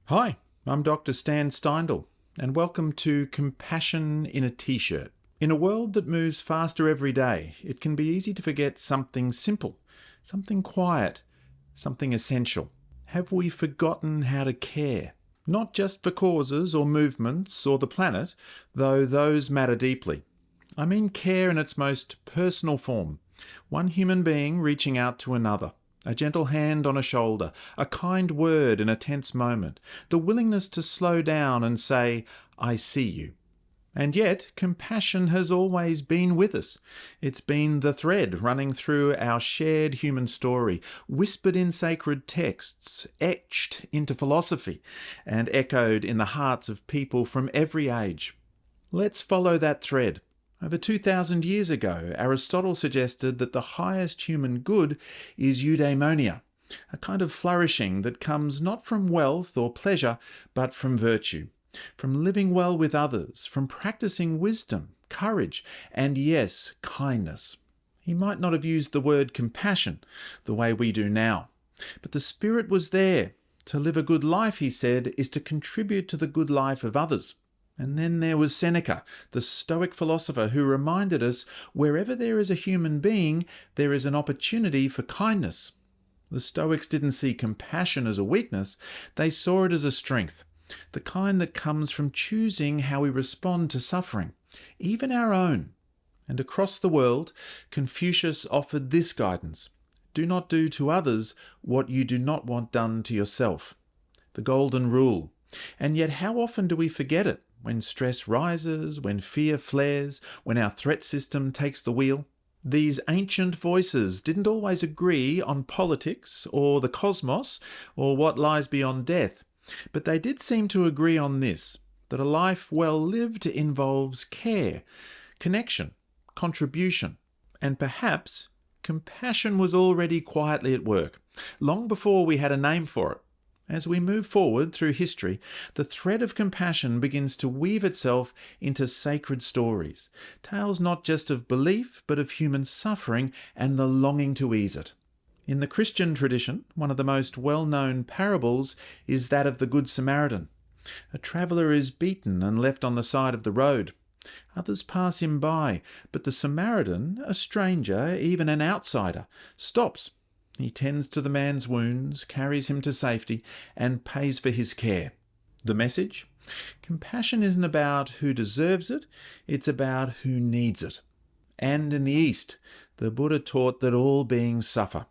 Hi, I'm Dr. Stan Steindl, and welcome to Compassion in a T-shirt. In a world that moves faster every day, it can be easy to forget something simple, something quiet, something essential. Have we forgotten how to care? Not just for causes or movements or the planet, though those matter deeply. I mean care in its most personal form. One human being reaching out to another. A gentle hand on a shoulder, a kind word in a tense moment, the willingness to slow down and say, I see you. And yet, compassion has always been with us. It's been the thread running through our shared human story, whispered in sacred texts, etched into philosophy, and echoed in the hearts of people from every age. Let's follow that thread. Over 2,000 years ago, Aristotle suggested that the highest human good is eudaimonia, a kind of flourishing that comes not from wealth or pleasure, but from virtue, from living well with others, from practicing wisdom, courage, and yes, kindness. He might not have used the word compassion the way we do now, but the spirit was there. To live a good life, he said, is to contribute to the good life of others. And then there was Seneca, the Stoic philosopher, who reminded us wherever there is a human being, there is an opportunity for kindness. The Stoics didn't see compassion as a weakness, they saw it as a strength, the kind that comes from choosing how we respond to suffering, even our own. And across the world, Confucius offered this guidance: do not do to others what you do not want done to yourself. The golden rule. And yet how often do we forget it? When stress rises, when fear flares, when our threat system takes the wheel. These ancient voices didn't always agree on politics or the cosmos or what lies beyond death, but they did seem to agree on this, that a life well lived involves care, connection, contribution, and perhaps compassion was already quietly at work, long before we had a name for it. As we move forward through history, the thread of compassion begins to weave itself into sacred stories, tales not just of belief, but of human suffering and the longing to ease it. In the Christian tradition, one of the most well-known parables is that of the Good Samaritan. A traveller is beaten and left on the side of the road. Others pass him by, but the Samaritan, a stranger, even an outsider, stops. He tends to the man's wounds, carries him to safety, and pays for his care. The message? Compassion isn't about who deserves it, it's about who needs it. And in the East, the Buddha taught that all beings suffer.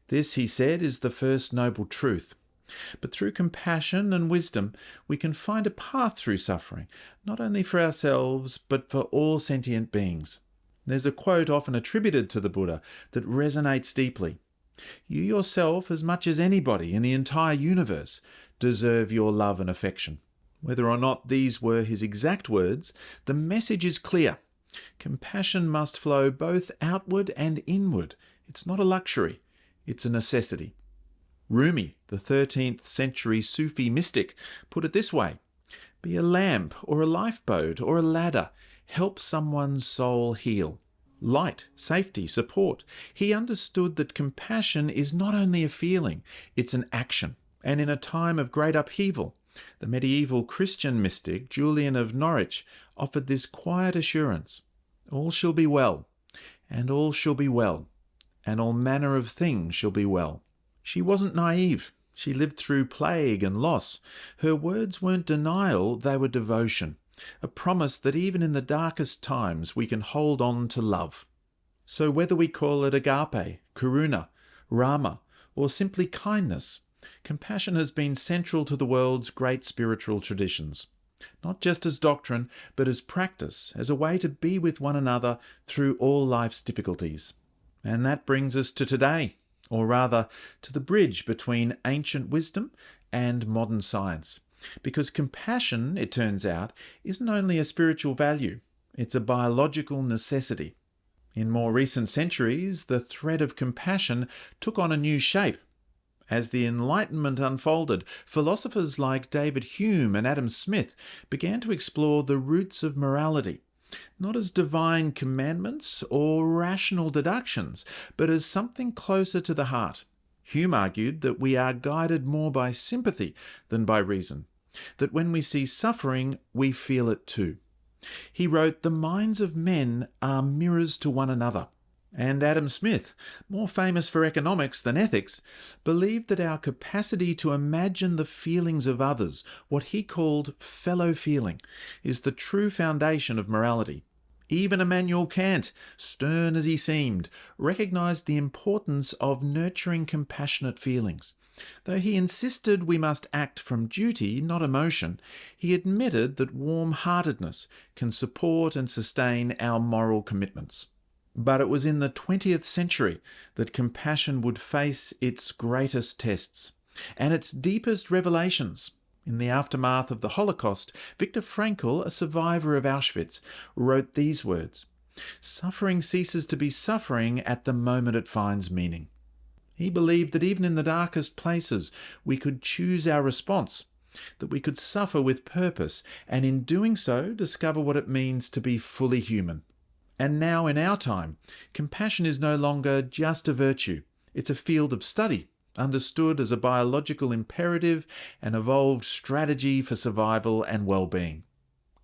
This, he said, is the first noble truth. But through compassion and wisdom, we can find a path through suffering, not only for ourselves, but for all sentient beings. There's a quote often attributed to the Buddha that resonates deeply. You yourself, as much as anybody in the entire universe, deserve your love and affection. Whether or not these were his exact words, the message is clear. Compassion must flow both outward and inward. It's not a luxury, it's a necessity. Rumi, the 13th century Sufi mystic, put it this way: be a lamp or a lifeboat or a ladder. Help someone's soul heal. Light, safety, support. He understood that compassion is not only a feeling, it's an action. And in a time of great upheaval, the medieval Christian mystic Julian of Norwich offered this quiet assurance: all shall be well, and all shall be well, and all manner of things shall be well. She wasn't naive. She lived through plague and loss. Her words weren't denial, they were devotion. A promise that even in the darkest times we can hold on to love. So whether we call it agape, karuna, rama, or simply kindness, compassion has been central to the world's great spiritual traditions. Not just as doctrine, but as practice, as a way to be with one another through all life's difficulties. And that brings us to today, or rather to the bridge between ancient wisdom and modern science. Because compassion, it turns out, isn't only a spiritual value, it's a biological necessity. In more recent centuries, the thread of compassion took on a new shape. As the Enlightenment unfolded, philosophers like David Hume and Adam Smith began to explore the roots of morality, not as divine commandments or rational deductions, but as something closer to the heart. Hume argued that we are guided more by sympathy than by reason, that when we see suffering, we feel it too. He wrote, "The minds of men are mirrors to one another." And Adam Smith, more famous for economics than ethics, believed that our capacity to imagine the feelings of others, what he called fellow feeling, is the true foundation of morality. Even Immanuel Kant, stern as he seemed, recognised the importance of nurturing compassionate feelings. Though he insisted we must act from duty, not emotion, he admitted that warm-heartedness can support and sustain our moral commitments. But it was in the 20th century that compassion would face its greatest tests and its deepest revelations. In the aftermath of the Holocaust, Viktor Frankl, a survivor of Auschwitz, wrote these words, "Suffering ceases to be suffering at the moment it finds meaning." He believed that even in the darkest places we could choose our response, that we could suffer with purpose, and in doing so discover what it means to be fully human. And now in our time, compassion is no longer just a virtue. It's a field of study, understood as a biological imperative and evolved strategy for survival and well-being.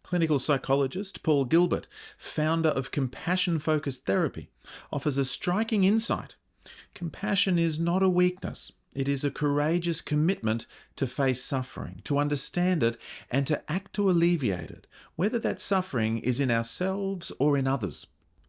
Clinical psychologist Paul Gilbert, founder of compassion-focused therapy, offers a striking insight. Compassion is not a weakness. It is a courageous commitment to face suffering, to understand it, and to act to alleviate it, whether that suffering is in ourselves or in others.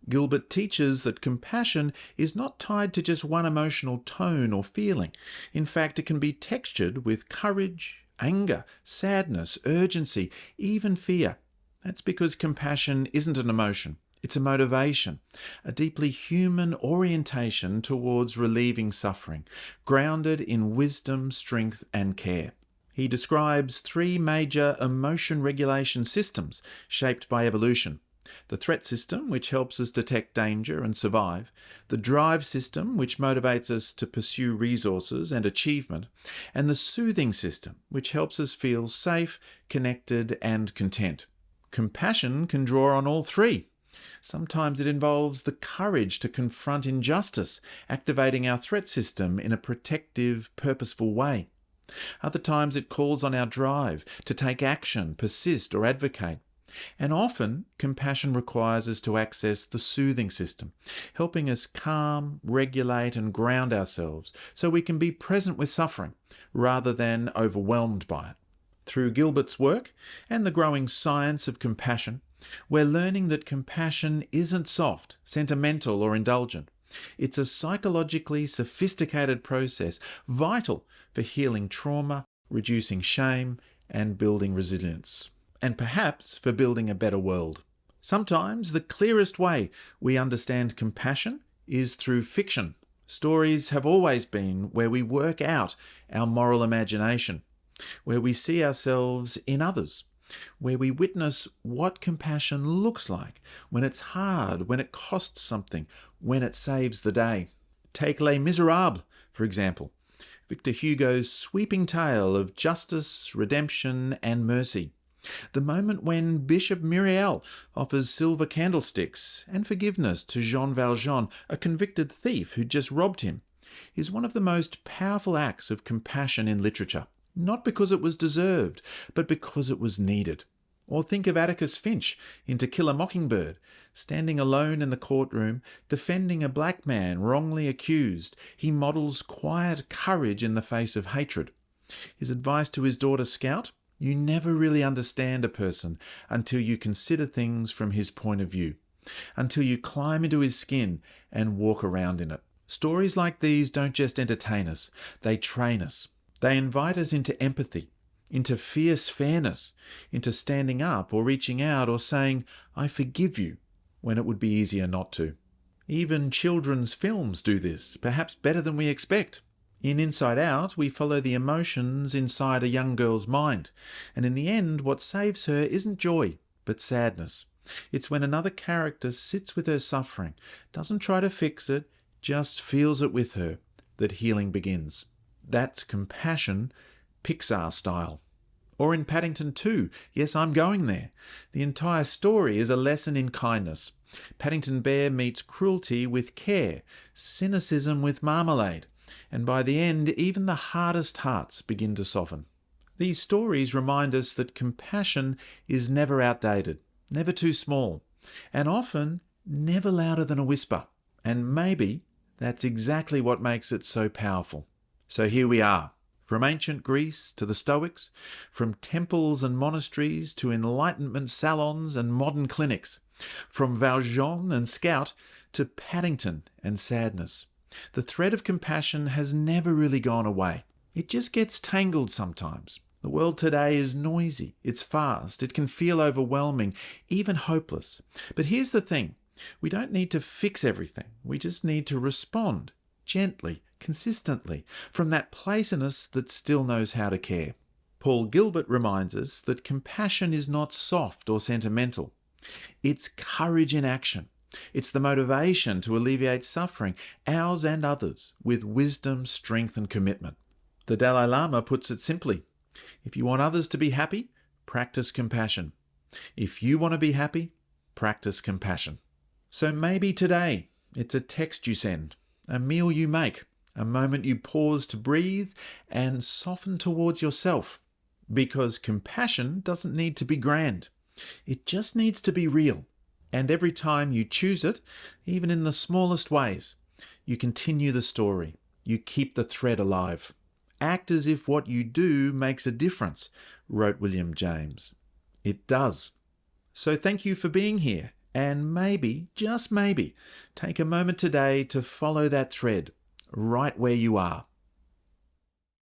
Gilbert teaches that compassion is not tied to just one emotional tone or feeling. In fact, it can be textured with courage, anger, sadness, urgency, even fear. That's because compassion isn't an emotion. It's a motivation, a deeply human orientation towards relieving suffering, grounded in wisdom, strength, and care. He describes 3 major emotion regulation systems shaped by evolution. The threat system, which helps us detect danger and survive. The drive system, which motivates us to pursue resources and achievement. And the soothing system, which helps us feel safe, connected, and content. Compassion can draw on all 3. Sometimes it involves the courage to confront injustice, activating our threat system in a protective, purposeful way. Other times it calls on our drive to take action, persist, or advocate. And often, compassion requires us to access the soothing system, helping us calm, regulate, and ground ourselves so we can be present with suffering rather than overwhelmed by it. Through Gilbert's work and the growing science of compassion, we're learning that compassion isn't soft, sentimental, or indulgent. It's a psychologically sophisticated process, vital for healing trauma, reducing shame, and building resilience. And perhaps for building a better world. Sometimes the clearest way we understand compassion is through fiction. Stories have always been where we work out our moral imagination, where we see ourselves in others, where we witness what compassion looks like when it's hard, when it costs something, when it saves the day. Take Les Miserables, for example, Victor Hugo's sweeping tale of justice, redemption, and mercy. The moment when Bishop Myriel offers silver candlesticks and forgiveness to Jean Valjean, a convicted thief who just robbed him, is one of the most powerful acts of compassion in literature. Not because it was deserved, but because it was needed. Or think of Atticus Finch in To Kill a Mockingbird, standing alone in the courtroom, defending a black man wrongly accused. He models quiet courage in the face of hatred. His advice to his daughter Scout: you never really understand a person until you consider things from his point of view, until you climb into his skin and walk around in it. Stories like these don't just entertain us, they train us. They invite us into empathy, into fierce fairness, into standing up or reaching out or saying, "I forgive you," when it would be easier not to. Even children's films do this, perhaps better than we expect. In Inside Out, we follow the emotions inside a young girl's mind, and in the end, what saves her isn't joy, but sadness. It's when another character sits with her suffering, doesn't try to fix it, just feels it with her, that healing begins. That's compassion, Pixar style. Or in Paddington 2, yes, I'm going there. The entire story is a lesson in kindness. Paddington Bear meets cruelty with care, cynicism with marmalade, And by the end, even the hardest hearts begin to soften. These stories remind us that compassion is never outdated, never too small, and often never louder than a whisper. And maybe that's exactly what makes it so powerful. So here we are, from ancient Greece to the Stoics, from temples and monasteries to Enlightenment salons and modern clinics, from Valjean and Scout to Paddington and sadness. The thread of compassion has never really gone away. It just gets tangled sometimes. The world today is noisy, it's fast, it can feel overwhelming, even hopeless. But here's the thing, we don't need to fix everything. We just need to respond gently, consistently, from that place in us that still knows how to care. Paul Gilbert reminds us that compassion is not soft or sentimental. It's courage in action. It's the motivation to alleviate suffering, ours and others, with wisdom, strength and commitment. The Dalai Lama puts it simply, if you want others to be happy, practice compassion. If you want to be happy, practice compassion. So maybe today it's a text you send, a meal you make, a moment you pause to breathe and soften towards yourself. Because compassion doesn't need to be grand. It just needs to be real. And every time you choose it, even in the smallest ways, you continue the story. You keep the thread alive. Act as if what you do makes a difference, wrote William James. It does. So thank you for being here. And maybe, just maybe, take a moment today to follow that thread right where you are.